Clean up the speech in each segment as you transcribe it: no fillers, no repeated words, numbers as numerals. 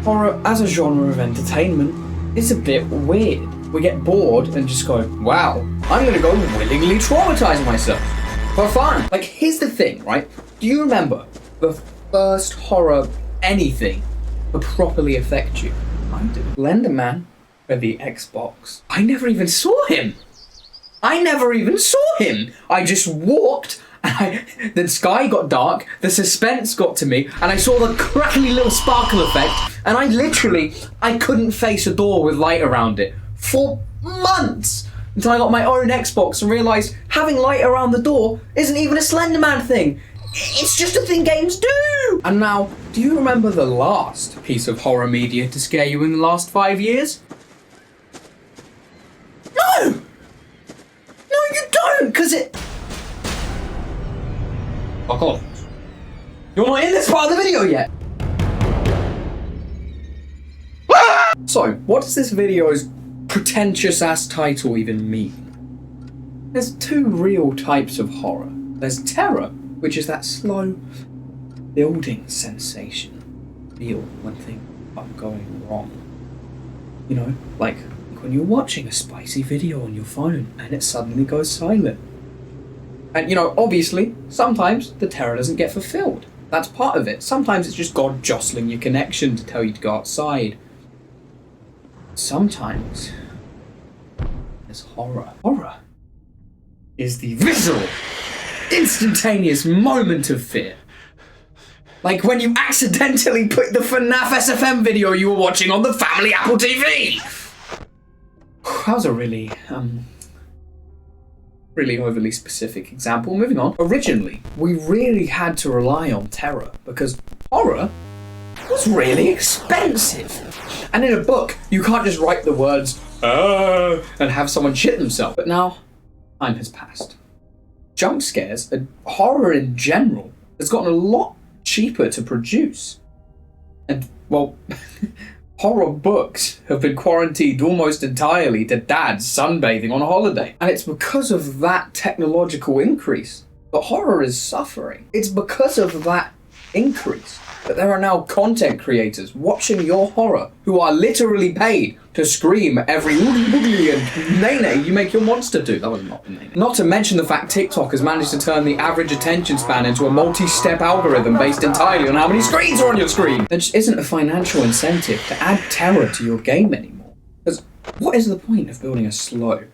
Horror as a genre of entertainment is a bit weird. We get bored and just go, wow, I'm gonna go willingly traumatize myself for fun. Like, here's the thing, right? Do you remember the first horror anything to properly affect you? I do. Slenderman for the Xbox. I never even saw him. I just walked, and the sky got dark, the suspense got to me, and I saw the crackly little sparkle effect, and I couldn't face a door with light around it for months until I got my own Xbox and realised having light around the door isn't even a Slenderman thing. It's just a thing games do! And now, do you remember the last piece of horror media to scare you in the last 5 years? No! No, you don't, because it... Fuck off. You're not in this part of the video yet! So, what does this video's pretentious-ass title even mean? There's two real types of horror. There's terror, which is that slow building sensation feel when things are going wrong. You know, like when you're watching a spicy video on your phone and it suddenly goes silent. And you know, obviously, sometimes the terror doesn't get fulfilled. That's part of it. Sometimes it's just God jostling your connection to tell you to go outside. Sometimes there's horror. Horror is the visceral, instantaneous moment of fear. Like when you accidentally put the FNAF SFM video you were watching on the family Apple TV. That was a really overly specific example. Moving on. Originally, we really had to rely on terror because horror was really expensive. And in a book, you can't just write the words, and have someone shit themselves. But now, time has passed. Jump scares and horror in general has gotten a lot cheaper to produce. And, well, horror books have been quarantined almost entirely to dads sunbathing on a holiday. And it's because of that technological increase that horror is suffering. It's because of that increase that there are now content creators watching your horror who are literally paid to scream every oogly boogly and nay-nay you make your monster do. That was not a nay-nay. Not to mention the fact TikTok has managed to turn the average attention span into a multi-step algorithm based entirely on how many screens are on your screen. There just isn't a financial incentive to add terror to your game anymore. Because what is the point of building a slow,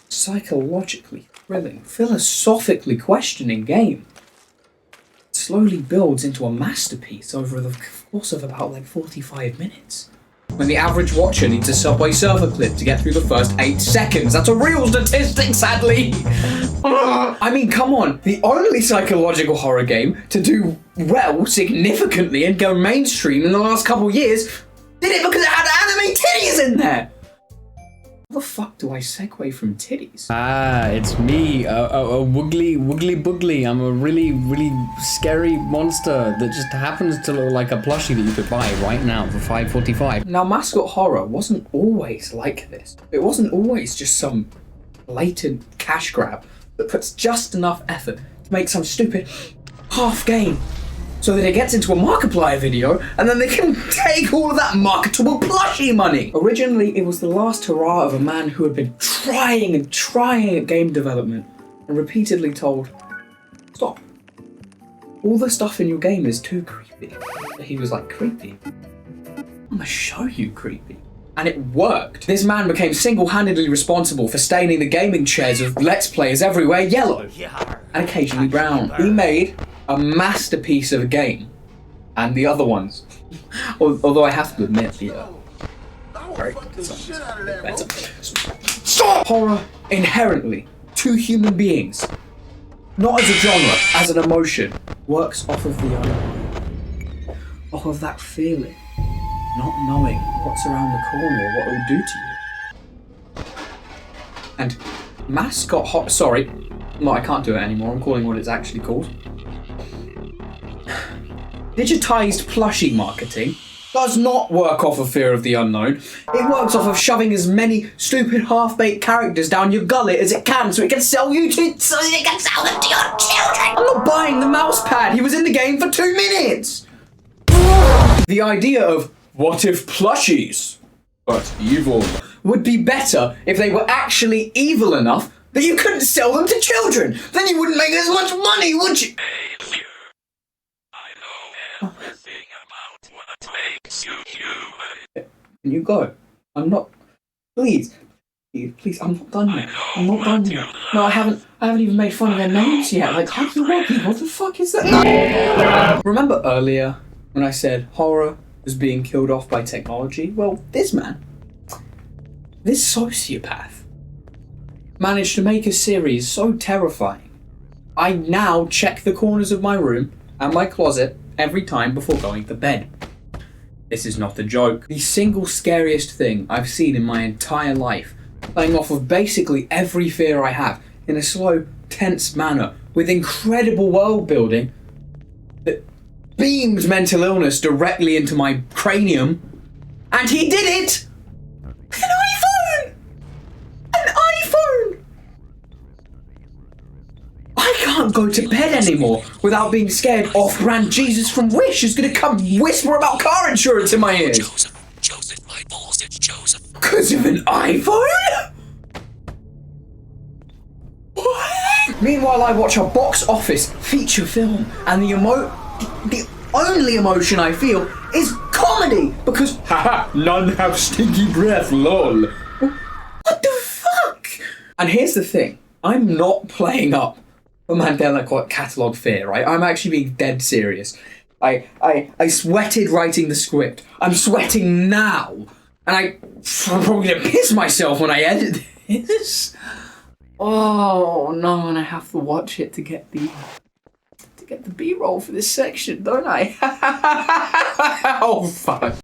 psychologically thrilling, philosophically questioning game? Slowly builds into a masterpiece over the course of about 45 minutes. When the average watcher needs a Subway Surfer clip to get through the first 8 seconds. That's a real statistic, sadly. I mean, come on. The only psychological horror game to do well significantly and go mainstream in the last couple years did it because it had anime titties in there. How the fuck do I segue from titties? It's me, a woogly boogly. I'm a really scary monster that just happens to look like a plushie that you could buy right now for $5.45. Now, mascot horror wasn't always like this. It wasn't always just some blatant cash grab that puts just enough effort to make some stupid half game so that it gets into a Markiplier video, and then they can take all of that marketable plushie money. Originally, it was the last hurrah of a man who had been trying at game development, and repeatedly told, stop. All the stuff in your game is too creepy. He was like, creepy? I'm gonna show you creepy. And it worked. This man became single-handedly responsible for staining the gaming chairs of Let's Players everywhere yellow, and occasionally brown. He made a masterpiece of a game, and the other ones, although I have to admit, very good designs, better. Stop! Horror inherently, two human beings, not as a genre, as an emotion, works off of the unknown, off of that feeling, not knowing what's around the corner or what it will do to you. And mascot sorry, no, I can't do it anymore. I'm calling what it's actually called. Digitized plushie marketing does not work off of fear of the unknown. It works off of shoving as many stupid half-baked characters down your gullet as it can so it can sell them to your children. I'm not buying the mouse pad. He was in the game for 2 minutes. The idea of What if plushies, but evil, would be better if they were actually evil enough that you couldn't sell them to children? Then you wouldn't make as much money, would you? Failure. I know everything about what makes you human. Can you go? I'm not. Please, I'm not done yet. I'm not done yet. No, I haven't even made fun of their names yet. Like Huggy Wuggy, what the fuck is that? Remember earlier when I said horror was being killed off by technology? Well, this man, this sociopath, managed to make a series so terrifying. I now check the corners of my room and my closet every time before going to bed. This is not a joke. The single scariest thing I've seen in my entire life, playing off of basically every fear I have in a slow, tense manner with incredible world building that beamed mental illness directly into my cranium. And he did it! With an iPhone! An iPhone! I can't go to bed anymore without being scared off-brand Jesus from Wish is gonna come whisper about car insurance in my ears. Joseph, my balls, it's Joseph. Because of an iPhone? What? Meanwhile, I watch a box office feature film, and the only emotion I feel is comedy, because haha, none have stinky breath, lol. What the fuck? And here's the thing, I'm not playing up for Mandela catalogue fear, right? I'm actually being dead serious. I sweated writing the script. I'm sweating now. And I'm probably gonna piss myself when I edit this. Oh no, and I have to watch it to get the B-roll for this section, don't I? Oh fuck.